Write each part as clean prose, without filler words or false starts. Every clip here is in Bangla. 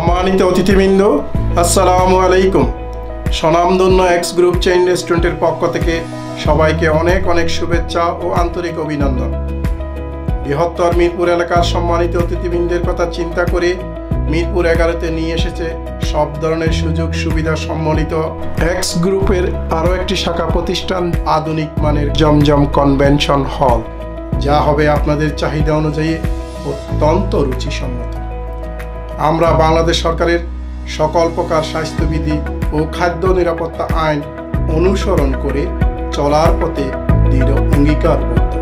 সম্মানিত অতিথিবৃন্দ, আসসালামু আলাইকুম। স্বনামধন্য এক্স গ্রুপ চেইন রেস্টুরেন্টের পক্ষ থেকে সবাইকে অনেক অনেক শুভেচ্ছা ও আন্তরিক অভিনন্দন। বৃহত্তর মিরপুর এলাকার সম্মানিত অতিথিবৃন্দের কথা চিন্তা করে মিরপুর 11-তে নিয়ে এসেছে সব ধরনের সুযোগ সুবিধা সম্মিলিত এক্স গ্রুপের আরও একটি শাখা প্রতিষ্ঠান, আধুনিক মানের জমজম কনভেনশন হল, যা হবে আপনাদের চাহিদা অনুযায়ী অত্যন্ত রুচিসম্মত। আমরা বাংলাদেশ সরকারের সকল প্রকার স্বাস্থ্যবিধি ও খাদ্য নিরাপত্তা আইন অনুসরণ করে চলার পথে দৃঢ় অঙ্গীকারবদ্ধ।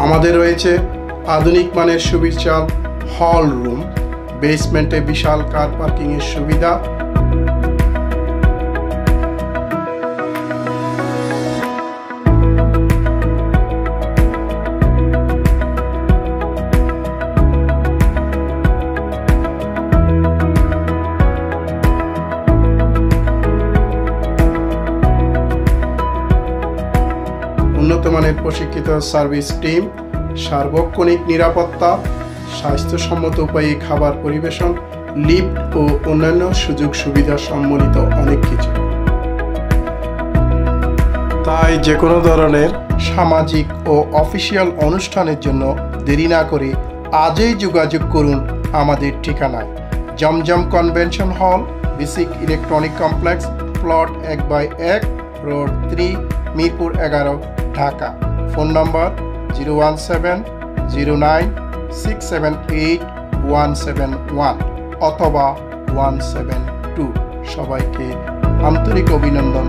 আমাদের রয়েছে আধুনিক মানের সুবিশাল হল রুম, বেসমেন্টে বিশাল কার পার্কিংয়ের সুবিধা, উন্নত মানের প্রশিক্ষিত সার্ভিস টিম, সার্বক্ষণিক নিরাপত্তা, স্বাস্থ্যসম্মত উপায়ে খাবার পরিবেশন, লিফট ও অন্যান্য সুযোগ সুবিধা সম্মিলিত অনেক কিছু। তাই যে কোনো ধরনের সামাজিক ও অফিসিয়াল অনুষ্ঠানের জন্য দেরি না করে আজই যোগাযোগ করুন আমাদের ঠিকানায়, Zamzam convention hall, basic electronic complex, plot 1/1, road 3, Mirpur 11, Dhaka. Phone number 01709678171 অথবা 172। সবাইকে আন্তরিক অভিনন্দন।